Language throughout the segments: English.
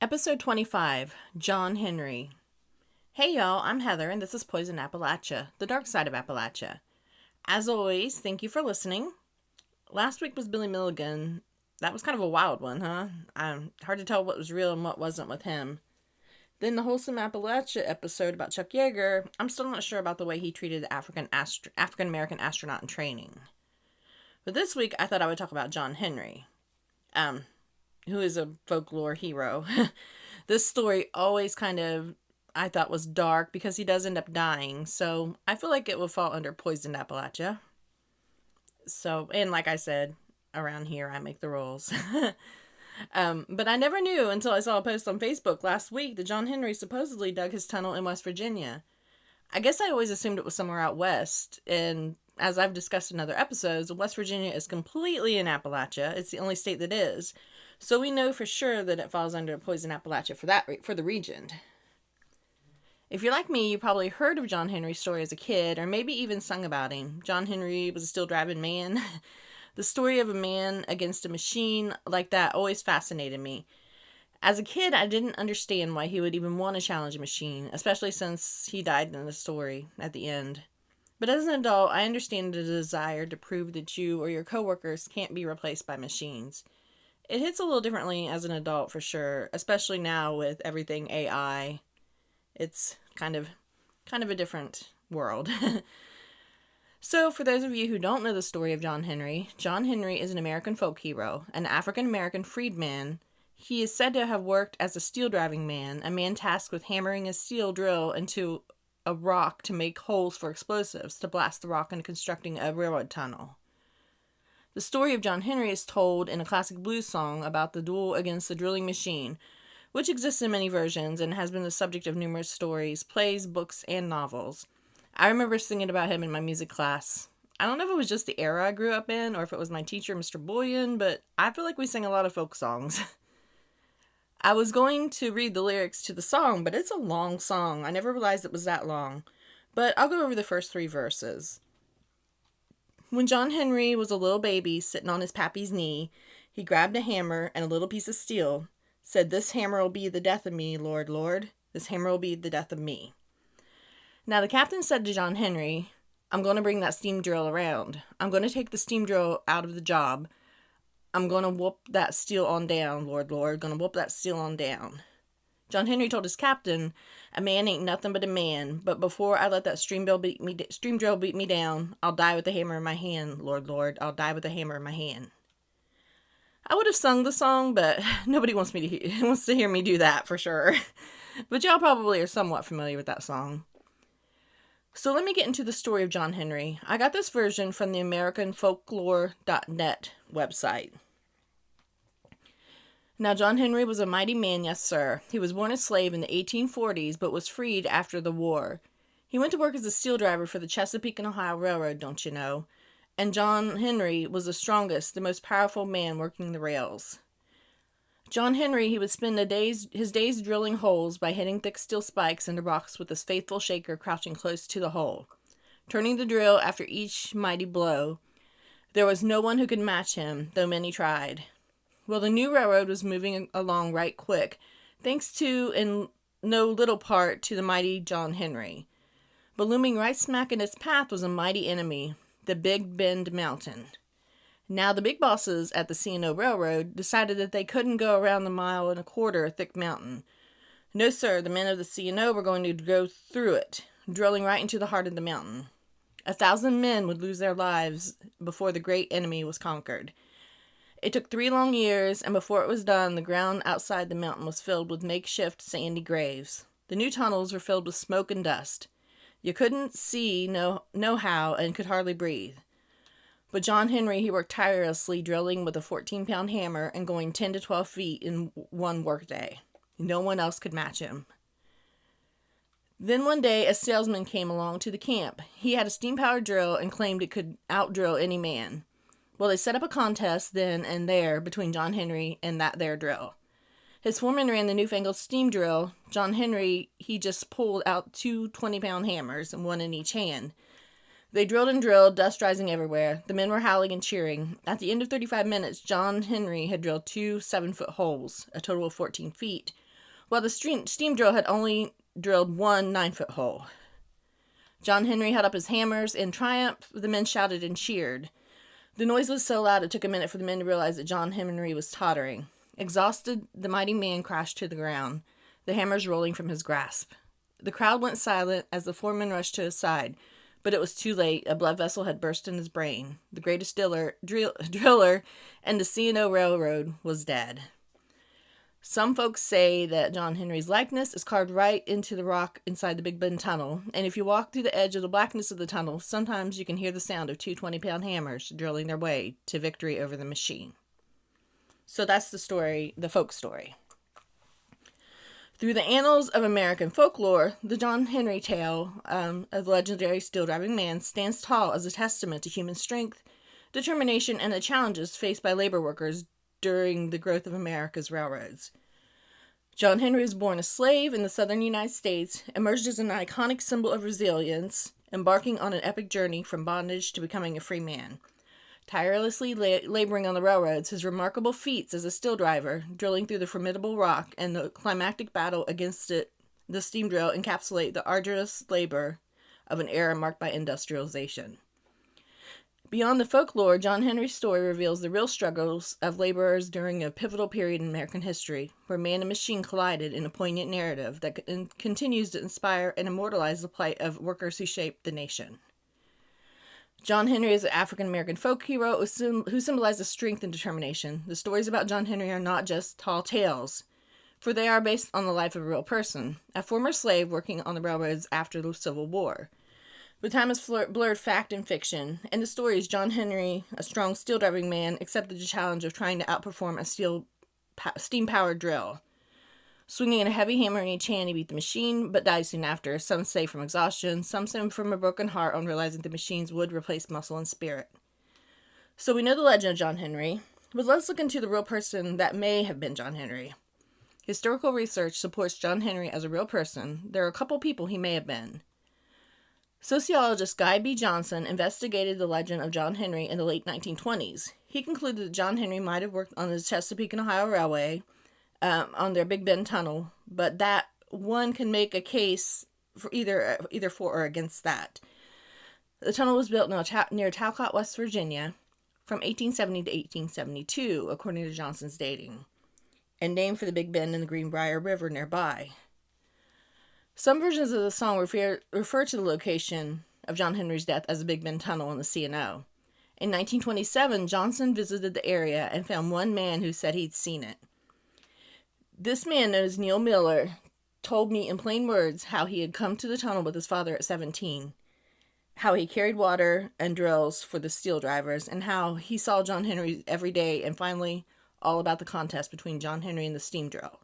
Episode 25, John Henry. Hey y'all, I'm Heather and this is Poison Appalachia, the dark side of Appalachia. As always, thank you for listening. Last week was Billy Milligan. That was kind of a wild one, huh? Hard to tell what was real and what wasn't with him. Then the Wholesome Appalachia episode about Chuck Yeager. I'm still not sure about the way he treated the African-American astronaut in training. But this week, I thought I would talk about John Henry. Who is a folklore hero. This story always I thought was dark because he does end up dying. So I feel like it would fall under Poisoned Appalachia. So, and like I said, around here I make the rules. But I never knew until I saw a post on Facebook last week that John Henry supposedly dug his tunnel in West Virginia. I guess I always assumed it was somewhere out west. And as I've discussed in other episodes, West Virginia is completely in Appalachia. It's the only state that is. So we know for sure that it falls under Poison Appalachia for the region. If you're like me, you probably heard of John Henry's story as a kid, or maybe even sung about him. John Henry was a steel driving man. The story of a man against a machine like that always fascinated me. As a kid, I didn't understand why he would even want to challenge a machine, especially since he died in the story at the end. But as an adult, I understand the desire to prove that you or your coworkers can't be replaced by machines. It hits a little differently as an adult for sure, especially now with everything AI. It's kind of a different world. So, for those of you who don't know the story of John Henry is an American folk hero, an African-American freedman. He is said to have worked as a steel driving man, a man tasked with hammering a steel drill into a rock to make holes for explosives to blast the rock into constructing a railroad tunnel. The story of John Henry is told in a classic blues song about the duel against the drilling machine, which exists in many versions and has been the subject of numerous stories, plays, books, and novels. I remember singing about him in my music class. I don't know if it was just the era I grew up in or if it was my teacher, Mr. Boyan, but I feel like we sang a lot of folk songs. I was going to read the lyrics to the song, but it's a long song. I never realized it was that long. But I'll go over the first 3 verses. When John Henry was a little baby sitting on his pappy's knee, he grabbed a hammer and a little piece of steel, said, "This hammer will be the death of me, Lord, Lord. This hammer will be the death of me." Now the captain said to John Henry, "I'm going to bring that steam drill around. I'm going to take the steam drill out of the job. I'm going to whoop that steel on down, Lord, Lord. Going to whoop that steel on down." John Henry told his captain, "A man ain't nothing but a man, but before I let that steam drill beat me down, I'll die with the hammer in my hand, Lord, Lord. I'll die with the hammer in my hand." I would have sung the song, but nobody wants to hear me do that for sure. But y'all probably are somewhat familiar with that song. So let me get into the story of John Henry. I got this version from the AmericanFolklore.net website. Now, John Henry was a mighty man, yes, sir. He was born a slave in the 1840s, but was freed after the war. He went to work as a steel driver for the Chesapeake and Ohio Railroad, don't you know? And John Henry was the strongest, the most powerful man working the rails. John Henry, he would spend his days drilling holes by hitting thick steel spikes into rocks with his faithful shaker crouching close to the hole, turning the drill after each mighty blow. There was no one who could match him, though many tried. Well, the new railroad was moving along right quick, thanks to, in no little part, to the mighty John Henry. But looming right smack in its path was a mighty enemy, the Big Bend Mountain. Now, the big bosses at the C&O Railroad decided that they couldn't go around the 1.25 thick mountain. No, sir, the men of the C&O were going to go through it, drilling right into the heart of the mountain. 1,000 men would lose their lives before the great enemy was conquered. It took 3 long years, and before it was done, the ground outside the mountain was filled with makeshift sandy graves. The new tunnels were filled with smoke and dust. You couldn't see no how and could hardly breathe. But John Henry, he worked tirelessly, drilling with a 14-pound hammer and going 10 to 12 feet in one workday. No one else could match him. Then one day, a salesman came along to the camp. He had a steam-powered drill and claimed it could outdrill any man. Well, they set up a contest then and there between John Henry and that there drill. His foreman ran the newfangled steam drill. John Henry, he just pulled out 2 20-pound hammers, one in each hand. They drilled and drilled, dust rising everywhere. The men were howling and cheering. At the end of 35 minutes, John Henry had drilled 2 7-foot holes, a total of 14 feet, while the steam drill had only drilled one 9-foot hole. John Henry held up his hammers. In triumph, the men shouted and cheered. The noise was so loud it took a minute for the men to realize that John Henry was tottering. Exhausted, the mighty man crashed to the ground, the hammers rolling from his grasp. The crowd went silent as the foreman rushed to his side, but it was too late. A blood vessel had burst in his brain. The greatest driller and the C&O Railroad was dead. Some folks say that John Henry's likeness is carved right into the rock inside the Big Bend Tunnel, and if you walk through the edge of the blackness of the tunnel, sometimes you can hear the sound of 2 20-pound hammers drilling their way to victory over the machine. So that's the story, the folk story. Through the annals of American folklore, the John Henry tale of the legendary steel-driving man stands tall as a testament to human strength, determination, and the challenges faced by labor workers during the growth of America's railroads. John Henry was born a slave in the southern United States, emerged as an iconic symbol of resilience, embarking on an epic journey from bondage to becoming a free man. Tirelessly laboring on the railroads, his remarkable feats as a steel driver, drilling through the formidable rock, and the climactic battle against the steam drill encapsulate the arduous labor of an era marked by industrialization. Beyond the folklore, John Henry's story reveals the real struggles of laborers during a pivotal period in American history, where man and machine collided in a poignant narrative that continues to inspire and immortalize the plight of workers who shaped the nation. John Henry is an African-American folk hero who symbolizes strength and determination. The stories about John Henry are not just tall tales, for they are based on the life of a real person, a former slave working on the railroads after the Civil War. But time has blurred fact and fiction. In the stories, John Henry, a strong steel-driving man, accepted the challenge of trying to outperform a steam-powered drill. Swinging a heavy hammer in each hand, he beat the machine, but died soon after, some say from exhaustion, some say from a broken heart on realizing the machines would replace muscle and spirit. So we know the legend of John Henry, but let's look into the real person that may have been John Henry. Historical research supports John Henry as a real person. There are a couple people he may have been. Sociologist Guy B. Johnson investigated the legend of John Henry in the late 1920s. He concluded that John Henry might have worked on the Chesapeake and Ohio Railway, on their Big Bend Tunnel, but that one can make a case for either for or against that. The tunnel was built near Talcott, West Virginia, from 1870 to 1872, according to Johnson's dating, and named for the Big Bend and the Greenbrier River nearby. Some versions of the song refer to the location of John Henry's death as the Big Bend Tunnel in the C&O. In 1927, Johnson visited the area and found one man who said he'd seen it. This man, known as Neil Miller, told me in plain words how he had come to the tunnel with his father at 17, how he carried water and drills for the steel drivers, and how he saw John Henry every day, and finally, all about the contest between John Henry and the steam drill.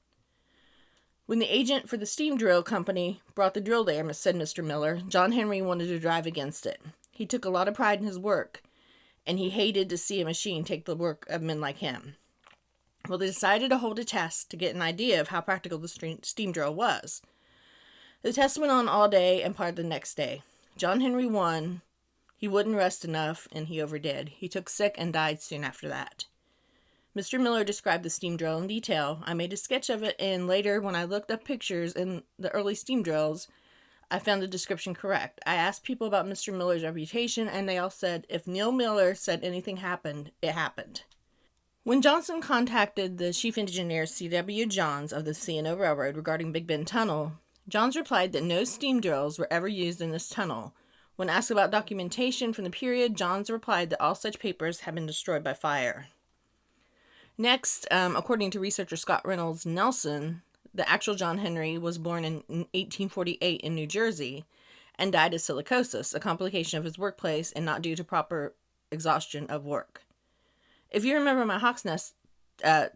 When the agent for the steam drill company brought the drill there, said Mr. Miller, John Henry wanted to drive against it. He took a lot of pride in his work, and he hated to see a machine take the work of men like him. Well, they decided to hold a test to get an idea of how practical the steam drill was. The test went on all day and part of the next day. John Henry won. He wouldn't rest enough, and he overdid. He took sick and died soon after that. Mr. Miller described the steam drill in detail. I made a sketch of it, and later, when I looked up pictures in the early steam drills, I found the description correct. I asked people about Mr. Miller's reputation, and they all said, if Neil Miller said anything happened, it happened. When Johnson contacted the chief engineer, C.W. Johns, of the C&O Railroad regarding Big Bend Tunnel, Johns replied that no steam drills were ever used in this tunnel. When asked about documentation from the period, Johns replied that all such papers had been destroyed by fire. Next, according to researcher Scott Reynolds Nelson, the actual John Henry was born in 1848 in New Jersey and died of silicosis, a complication of his workplace and not due to proper exhaustion of work. If you remember my Hawks Nest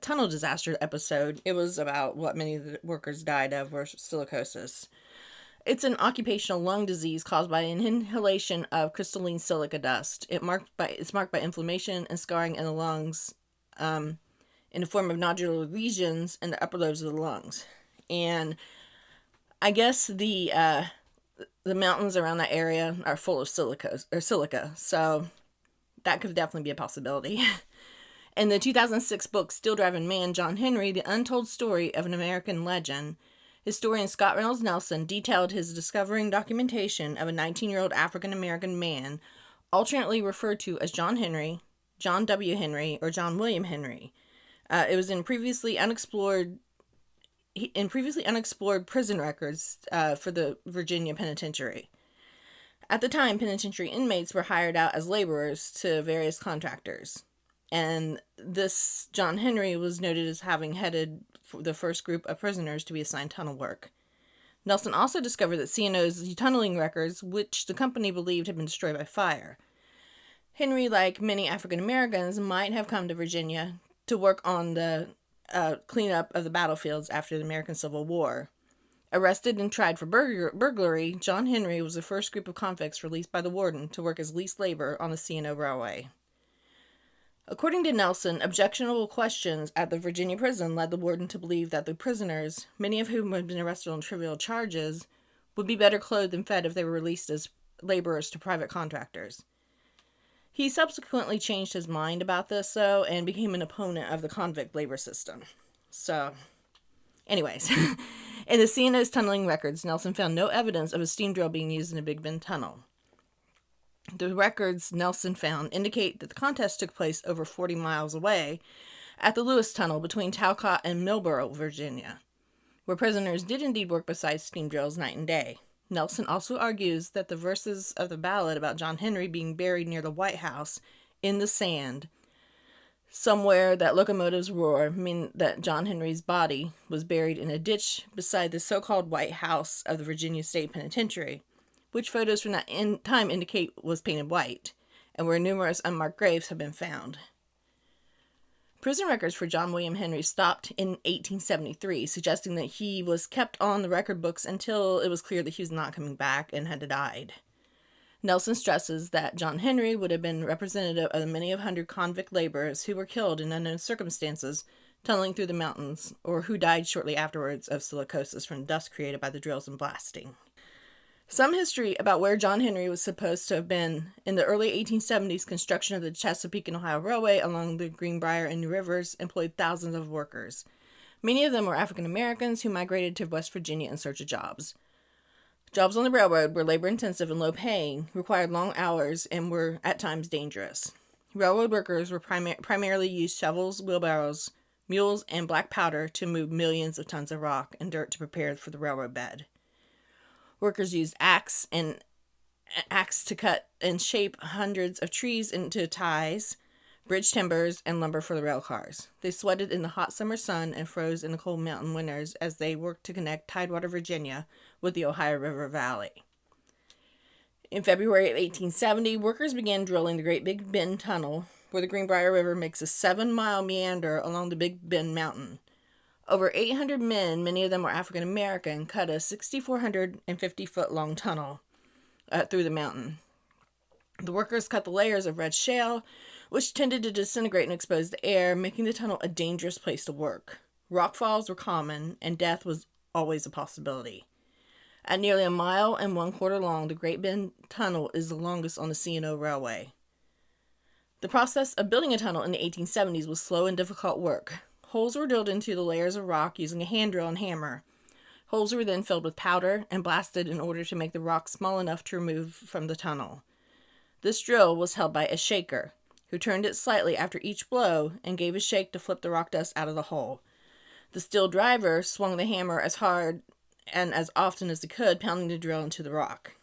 tunnel disaster episode, it was about what many of the workers died of were silicosis. It's an occupational lung disease caused by an inhalation of crystalline silica dust. It's marked by inflammation and scarring in the lungs in the form of nodular lesions in the upper lobes of the lungs. And I guess the mountains around that area are full of silica, so that could definitely be a possibility. In the 2006 book Steel Driving Man, John Henry, The Untold Story of an American Legend, historian Scott Reynolds Nelson detailed his discovering documentation of a 19-year-old African-American man, alternately referred to as John Henry, John W. Henry, or John William Henry. It was in previously unexplored prison records for the Virginia Penitentiary. At the time, penitentiary inmates were hired out as laborers to various contractors. And this John Henry was noted as having headed the first group of prisoners to be assigned tunnel work. Nelson also discovered that C&O's tunneling records, which the company believed had been destroyed by fire. Henry, like many African Americans, might have come to Virginia to work on the cleanup of the battlefields after the American Civil War. Arrested and tried for burglary, John Henry was the first group of convicts released by the warden to work as leased labor on the C&O Railway. According to Nelson, objectionable questions at the Virginia prison led the warden to believe that the prisoners, many of whom had been arrested on trivial charges, would be better clothed and fed if they were released as laborers to private contractors. He subsequently changed his mind about this, though, and became an opponent of the convict labor system. So, anyways, in the C&O's tunneling records, Nelson found no evidence of a steam drill being used in a Big Bend tunnel. The records Nelson found indicate that the contest took place over 40 miles away at the Lewis Tunnel between Talcott and Millboro, Virginia, where prisoners did indeed work beside steam drills night and day. Nelson also argues that the verses of the ballad about John Henry being buried near the White House in the sand, somewhere that locomotives roar, mean that John Henry's body was buried in a ditch beside the so-called White House of the Virginia State Penitentiary, which photos from that time indicate was painted white, and where numerous unmarked graves have been found. Prison records for John William Henry stopped in 1873, suggesting that he was kept on the record books until it was clear that he was not coming back and had died. Nelson stresses that John Henry would have been representative of the many hundred convict laborers who were killed in unknown circumstances tunneling through the mountains, or who died shortly afterwards of silicosis from dust created by the drills and blasting. Some history about where John Henry was supposed to have been. In the early 1870s, construction of the Chesapeake and Ohio Railway along the Greenbrier and New Rivers employed thousands of workers. Many of them were African Americans who migrated to West Virginia in search of jobs. Jobs on the railroad were labor-intensive and low-paying, required long hours, and were at times dangerous. Railroad workers were primarily used shovels, wheelbarrows, mules, and black powder to move millions of tons of rock and dirt to prepare for the railroad bed. Workers used axe to cut and shape hundreds of trees into ties, bridge timbers, and lumber for the rail cars. They sweated in the hot summer sun and froze in the cold mountain winters as they worked to connect Tidewater, Virginia, with the Ohio River Valley. In February of 1870, workers began drilling the Great Big Bend Tunnel, where the Greenbrier River makes a 7-mile meander along the Big Bend Mountain. Over 800 men, many of them were African American, cut a 6,450-foot-long tunnel through the mountain. The workers cut the layers of red shale, which tended to disintegrate and expose the air, making the tunnel a dangerous place to work. Rockfalls were common, and death was always a possibility. At nearly 1.25 miles long, the Great Bend Tunnel is the longest on the C&O Railway. The process of building a tunnel in the 1870s was slow and difficult work. Holes were drilled into the layers of rock using a hand drill and hammer. Holes were then filled with powder and blasted in order to make the rock small enough to remove from the tunnel. This drill was held by a shaker, who turned it slightly after each blow and gave a shake to flip the rock dust out of the hole. The steel driver swung the hammer as hard and as often as he could, pounding the drill into the rock.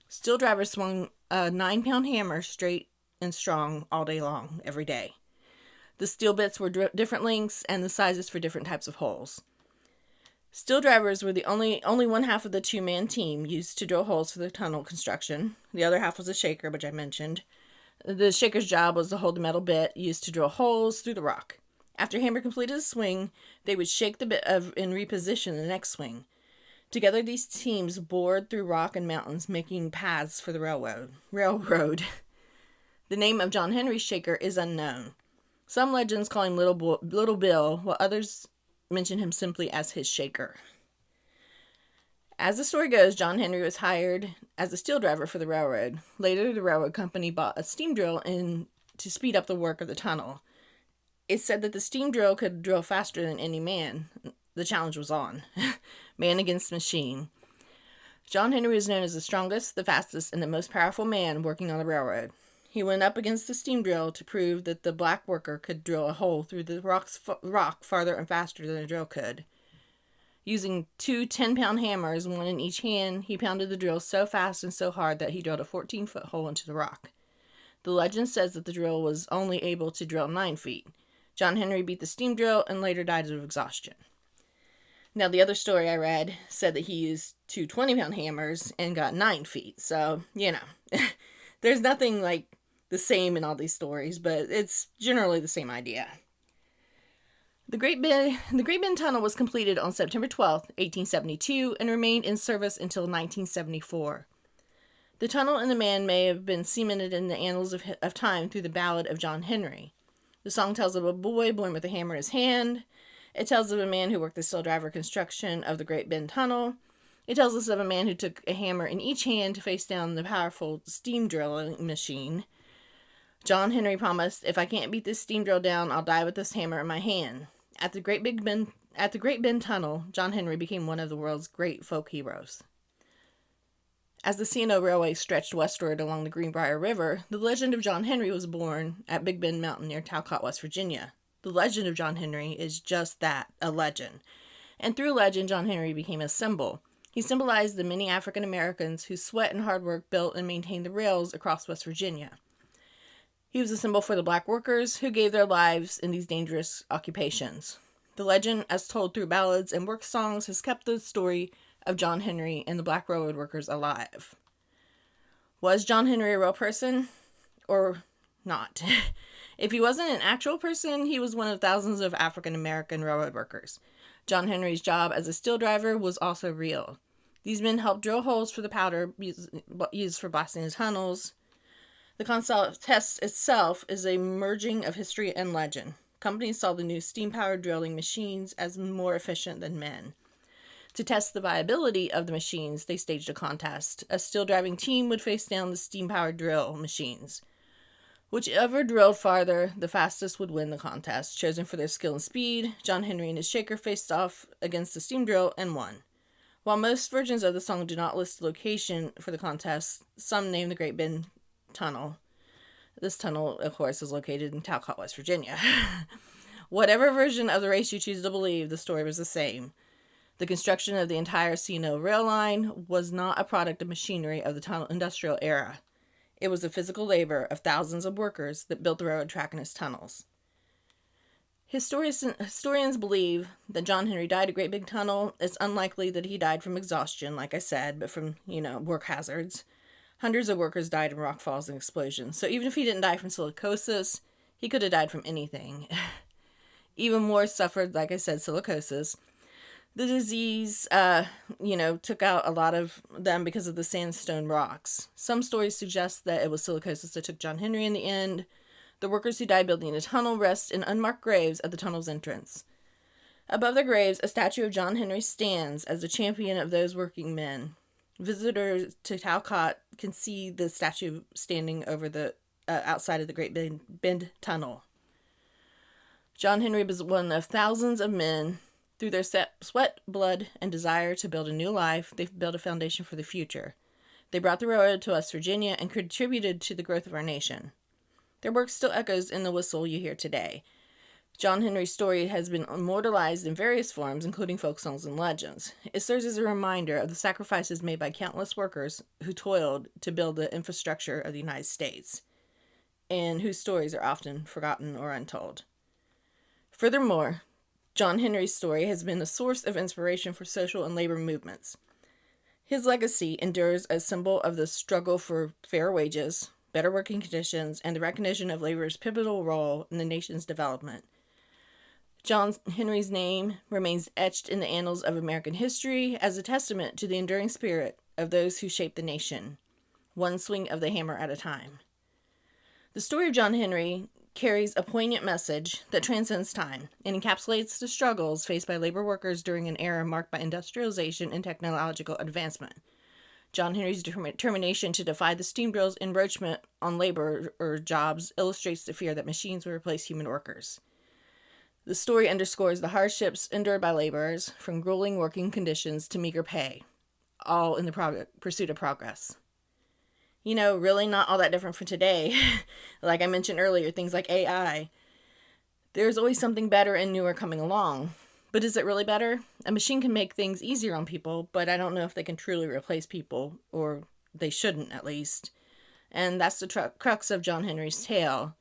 Steel drivers swung a 9-pound hammer straight and strong all day long, every day. The steel bits were different lengths and the sizes for different types of holes. Steel drivers were the only one half of the 2-man team used to drill holes for the tunnel construction. The other half was a shaker, which I mentioned. The shaker's job was to hold the metal bit used to drill holes through the rock. After hammer completed a swing, they would shake the bit and reposition the next swing. Together, these teams bored through rock and mountains, making paths for the railroad. The name of John Henry's shaker is unknown. Some legends call him Little Bill, while others mention him simply as his shaker. As the story goes, John Henry was hired as a steel driver for the railroad. Later, the railroad company bought a steam drill to speed up the work of the tunnel. It said that the steam drill could drill faster than any man. The challenge was on. Man against machine. John Henry was known as the strongest, the fastest, and the most powerful man working on the railroad. He went up against the steam drill to prove that the black worker could drill a hole through the rock farther and faster than a drill could. Using 2 10-pound hammers, one in each hand, he pounded the drill so fast and so hard that he drilled a 14-foot hole into the rock. The legend says that the drill was only able to drill 9 feet. John Henry beat the steam drill and later died of exhaustion. Now, the other story I read said that he used 2 20-pound hammers and got 9 feet. So, there's nothing like the same in all these stories, but it's generally the same idea. The Great Bend Tunnel was completed on September 12, 1872, and remained in service until 1974. The tunnel and the man may have been cemented in the annals of time through the Ballad of John Henry. The song tells of a boy born with a hammer in his hand. It tells of a man who worked the steel driver construction of the Great Bend Tunnel. It tells us of a man who took a hammer in each hand to face down the powerful steam drilling machine. John Henry promised, "If I can't beat this steam drill down, I'll die with this hammer in my hand." At the Great Bend Tunnel, John Henry became one of the world's great folk heroes. As the C&O Railway stretched westward along the Greenbrier River, the legend of John Henry was born at Big Bend Mountain near Talcott, West Virginia. The legend of John Henry is just that, a legend. And through legend, John Henry became a symbol. He symbolized the many African Americans whose sweat and hard work built and maintained the rails across West Virginia. He was a symbol for the black workers who gave their lives in these dangerous occupations. The legend, as told through ballads and work songs, has kept the story of John Henry and the black railroad workers alive. Was John Henry a real person? Or not? If he wasn't an actual person, he was one of thousands of African American railroad workers. John Henry's job as a steel driver was also real. These men helped drill holes for the powder used for blasting the tunnels. The Consol test itself is a merging of history and legend. Companies saw the new steam-powered drilling machines as more efficient than men. To test the viability of the machines, they staged a contest. A steel driving team would face down the steam-powered drill machines. Whichever drilled farther, the fastest would win the contest. Chosen for their skill and speed, John Henry and his shaker faced off against the steam drill and won. While most versions of the song do not list the location for the contest, some name the Great Bend Tunnel. This tunnel, of course, is located in Talcott, West Virginia. Whatever version of the race you choose to believe, the story was the same. The construction of the entire C&O rail line was not a product of machinery of the tunnel industrial era. It was the physical labor of thousands of workers that built the railroad track and its tunnels. Historians believe that John Henry died at Great Big Tunnel. It's unlikely that he died from exhaustion, like I said, but from, work hazards. Hundreds of workers died in rock falls and explosions. So even if he didn't die from silicosis, he could have died from anything. Even more suffered, like I said, silicosis. The disease, took out a lot of them because of the sandstone rocks. Some stories suggest that it was silicosis that took John Henry in the end. The workers who died building the tunnel rest in unmarked graves at the tunnel's entrance. Above their graves, a statue of John Henry stands as a champion of those working men. Visitors to Talcott can see the statue standing over the outside of the Great Bend Tunnel. John Henry was one of thousands of men. Through their sweat, blood, and desire to build a new life, they built a foundation for the future. They brought the railroad to West Virginia and contributed to the growth of our nation. Their work still echoes in the whistle you hear today. John Henry's story has been immortalized in various forms, including folk songs and legends. It serves as a reminder of the sacrifices made by countless workers who toiled to build the infrastructure of the United States, and whose stories are often forgotten or untold. Furthermore, John Henry's story has been a source of inspiration for social and labor movements. His legacy endures as a symbol of the struggle for fair wages, better working conditions, and the recognition of labor's pivotal role in the nation's development. John Henry's name remains etched in the annals of American history as a testament to the enduring spirit of those who shaped the nation, one swing of the hammer at a time. The story of John Henry carries a poignant message that transcends time and encapsulates the struggles faced by labor workers during an era marked by industrialization and technological advancement. John Henry's determination to defy the steam drill's encroachment on labor or jobs illustrates the fear that machines will replace human workers. The story underscores the hardships endured by laborers, from grueling working conditions to meager pay, all in the pursuit of progress. You know, really not all that different from today. Like I mentioned earlier, things like AI. There's always something better and newer coming along. But is it really better? A machine can make things easier on people, but I don't know if they can truly replace people, or they shouldn't at least. And that's the crux of John Henry's tale.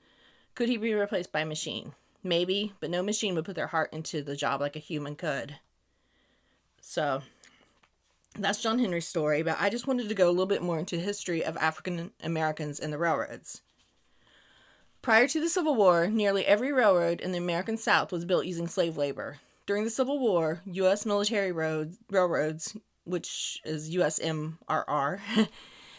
Could he be replaced by a machine? Maybe, but no machine would put their heart into the job like a human could. So, that's John Henry's story, but I just wanted to go a little bit more into the history of African Americans and the railroads. Prior to the Civil War, nearly every railroad in the American South was built using slave labor. During the Civil War, U.S. military railroads, which is USMRR,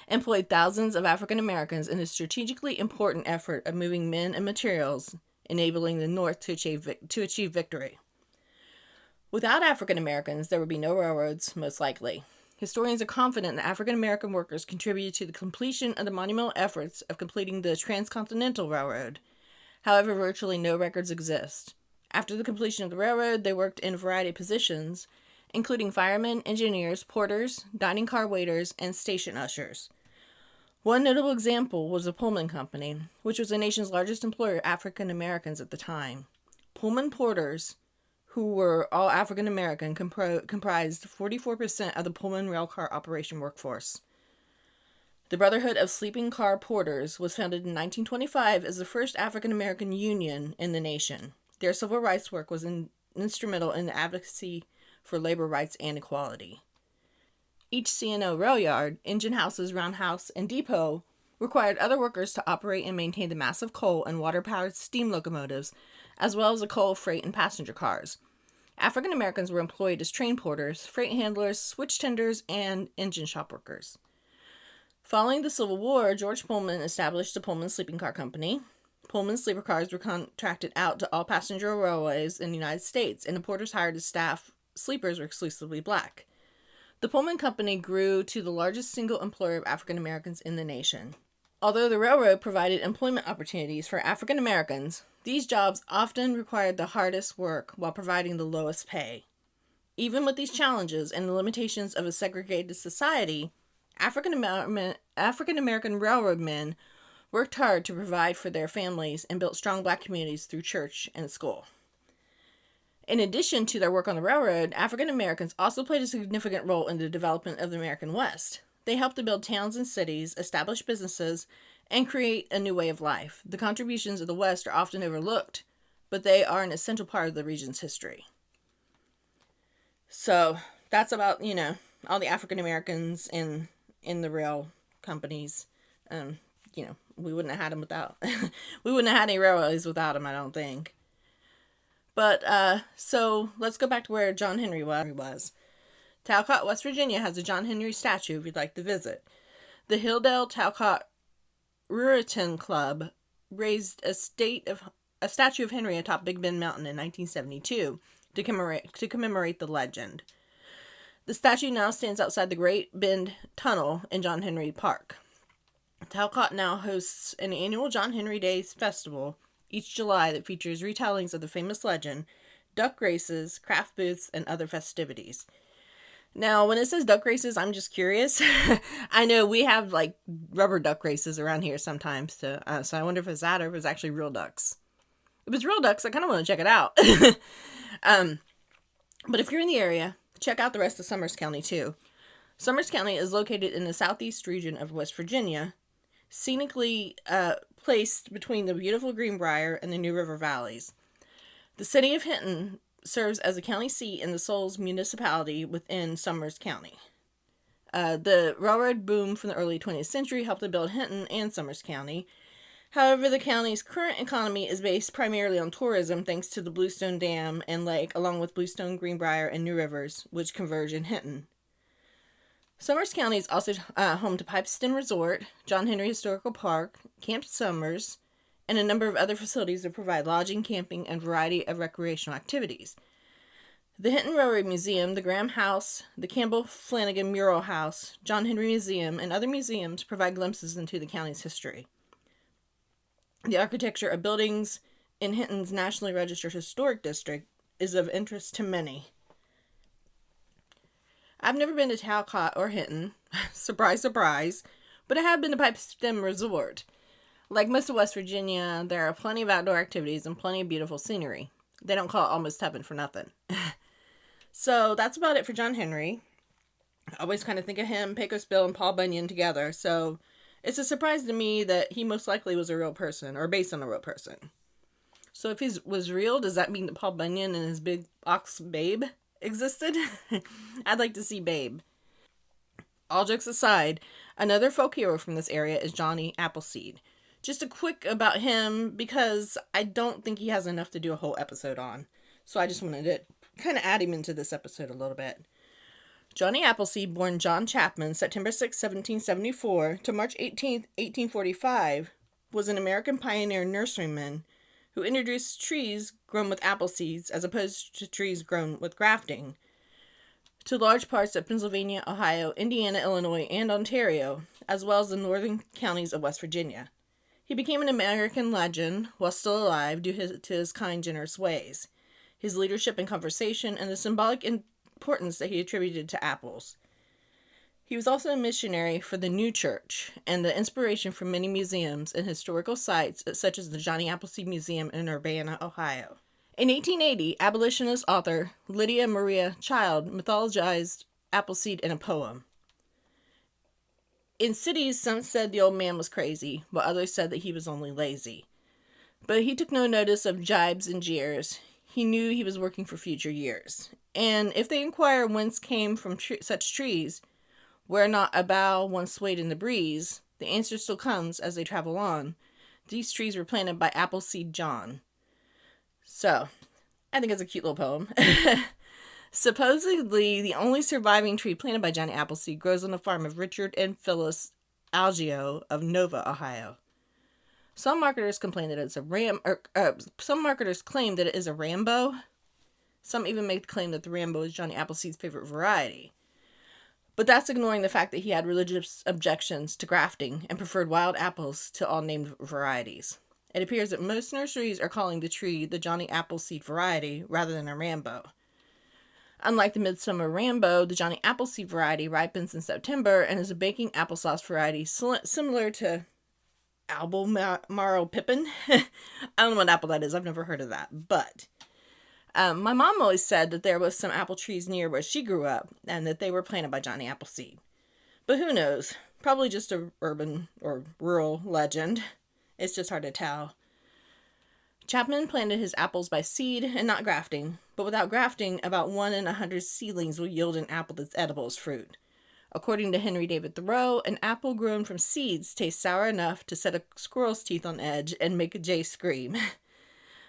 employed thousands of African Americans in a strategically important effort of moving men and materials, enabling the North to achieve victory. Without African Americans, there would be no railroads, most likely. Historians are confident that African American workers contributed to the completion of the monumental efforts of completing the Transcontinental Railroad. However, virtually no records exist. After the completion of the railroad, they worked in a variety of positions, including firemen, engineers, porters, dining car waiters, and station ushers. One notable example was the Pullman Company, which was the nation's largest employer of African Americans at the time. Pullman porters, who were all African American, comprised 44% of the Pullman railcar operation workforce. The Brotherhood of Sleeping Car Porters was founded in 1925 as the first African American union in the nation. Their civil rights work was instrumental in the advocacy for labor rights and equality. Each C&O rail yard, engine houses, roundhouse, and depot required other workers to operate and maintain the massive coal and water-powered steam locomotives, as well as the coal, freight, and passenger cars. African Americans were employed as train porters, freight handlers, switch tenders, and engine shop workers. Following the Civil War, George Pullman established the Pullman Sleeping Car Company. Pullman sleeper cars were contracted out to all passenger railways in the United States, and the porters hired as staff sleepers were exclusively black. The Pullman Company grew to the largest single employer of African Americans in the nation. Although the railroad provided employment opportunities for African Americans, these jobs often required the hardest work while providing the lowest pay. Even with these challenges and the limitations of a segregated society, African American railroad men worked hard to provide for their families and built strong black communities through church and school. In addition to their work on the railroad, African Americans also played a significant role in the development of the American West. They helped to build towns and cities, establish businesses, and create a new way of life. The contributions of the West are often overlooked, but they are an essential part of the region's history. So that's about, all the African Americans in the rail companies. We wouldn't have had them without, we wouldn't have had any railways without them, I don't think. But, so let's go back to where John Henry was. Talcott, West Virginia has a John Henry statue if you'd like to visit. The Hilldale Talcott Ruritan Club raised a statue of Henry atop Big Bend Mountain in 1972 to commemorate the legend. The statue now stands outside the Great Bend Tunnel in John Henry Park. Talcott now hosts an annual John Henry Days Festival each July that features retellings of the famous legend, duck races, craft booths, and other festivities. Now, when it says duck races, I'm just curious. I know we have, rubber duck races around here sometimes, so I wonder if it's that or if it's actually real ducks. If it's real ducks, I kind of want to check it out. But if you're in the area, check out the rest of Summers County, too. Summers County is located in the southeast region of West Virginia, scenically placed between the beautiful Greenbrier and the New River valleys. The city of Hinton serves as a county seat in the Souls municipality within Summers County. The railroad boom from the early 20th century helped to build Hinton and Summers County. However, the county's current economy is based primarily on tourism thanks to the Bluestone Dam and Lake, along with Bluestone, Greenbrier, and New Rivers, which converge in Hinton. Summers County is also home to Pipeston Resort, John Henry Historical Park, Camp Summers, and a number of other facilities that provide lodging, camping, and a variety of recreational activities. The Hinton Railroad Museum, the Graham House, the Campbell Flanagan Mural House, John Henry Museum, and other museums provide glimpses into the county's history. The architecture of buildings in Hinton's Nationally Registered Historic District is of interest to many. I've never been to Talcott or Hinton, surprise, surprise, but I have been to Pipestem Resort. Like most of West Virginia, there are plenty of outdoor activities and plenty of beautiful scenery. They don't call it almost heaven for nothing. So that's about it for John Henry. I always kind of think of him, Pecos Bill, and Paul Bunyan together, so it's a surprise to me that he most likely was a real person, or based on a real person. So if he was real, does that mean that Paul Bunyan and his big ox Babe existed? I'd like to see Babe. All jokes aside, another folk hero from this area is Johnny Appleseed. Just a quick about him, because I don't think he has enough to do a whole episode on. So I just wanted to kind of add him into this episode a little bit. Johnny Appleseed, born John Chapman, September 6, 1774, to March 18, 1845, was an American pioneer nurseryman who introduced trees grown with apple seeds as opposed to trees grown with grafting to large parts of Pennsylvania, Ohio, Indiana, Illinois, and Ontario, as well as the northern counties of West Virginia. He became an American legend while still alive due to his kind, generous ways, his leadership and conversation, and the symbolic importance that he attributed to apples. He was also a missionary for the New Church and the inspiration for many museums and historical sites such as the Johnny Appleseed Museum in Urbana, Ohio. In 1880, abolitionist author Lydia Maria Child mythologized Appleseed in a poem. In cities, some said the old man was crazy, while others said that he was only lazy. But he took no notice of jibes and jeers. He knew he was working for future years. And if they inquire whence came from such trees, where not a bough once swayed in the breeze, the answer still comes as they travel on. These trees were planted by Appleseed John. So, I think it's a cute little poem. Supposedly, the only surviving tree planted by Johnny Appleseed grows on the farm of Richard and Phyllis Algeo of Nova, Ohio. Some marketers complain that it's some marketers claim that it is a Rambo. Some even make the claim that the Rambo is Johnny Appleseed's favorite variety. But that's ignoring the fact that he had religious objections to grafting and preferred wild apples to all named varieties. It appears that most nurseries are calling the tree the Johnny Appleseed variety rather than a Rambo. Unlike the Midsummer Rambo, the Johnny Appleseed variety ripens in September and is a baking applesauce variety similar to Albemarle Pippin. I don't know what apple that is. I've never heard of that. But my mom always said that there was some apple trees near where she grew up and that they were planted by Johnny Appleseed. But who knows? Probably just a urban or rural legend. It's just hard to tell. Chapman planted his apples by seed and not grafting, but without grafting, about 1 in 100 seedlings will yield an apple that's edible as fruit. According to Henry David Thoreau, an apple grown from seeds tastes sour enough to set a squirrel's teeth on edge and make a jay scream.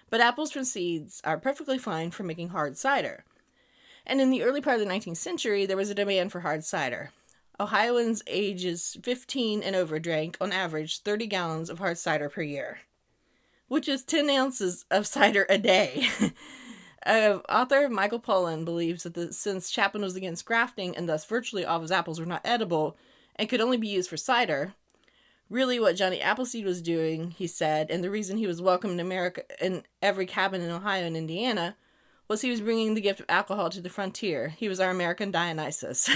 But apples from seeds are perfectly fine for making hard cider. And in the early part of the 19th century, there was a demand for hard cider. Ohioans ages 15 and over drank, on average, 30 gallons of hard cider per year, which is 10 ounces of cider a day. Author Michael Pollan believes that since Chapman was against grafting and thus virtually all of his apples were not edible and could only be used for cider, really what Johnny Appleseed was doing, he said, and the reason he was welcome in America in every cabin in Ohio and Indiana, was he was bringing the gift of alcohol to the frontier. He was our American Dionysus.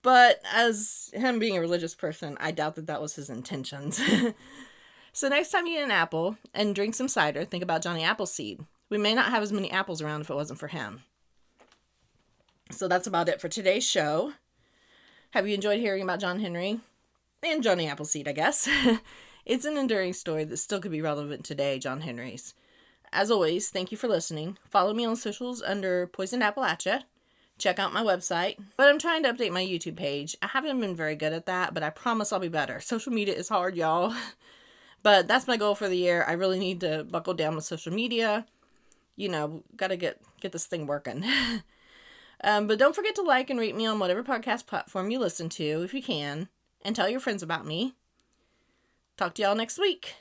But as him being a religious person, I doubt that was his intentions. So next time you eat an apple and drink some cider, think about Johnny Appleseed. We may not have as many apples around if it wasn't for him. So that's about it for today's show. Have you enjoyed hearing about John Henry? And Johnny Appleseed, I guess. It's an enduring story that still could be relevant today, John Henry's. As always, thank you for listening. Follow me on socials under Poisoned Appalachia. Check out my website. But I'm trying to update my YouTube page. I haven't been very good at that, but I promise I'll be better. Social media is hard, y'all. But that's my goal for the year. I really need to buckle down with social media. Gotta get this thing working. But don't forget to like and rate me on whatever podcast platform you listen to, if you can. And tell your friends about me. Talk to y'all next week.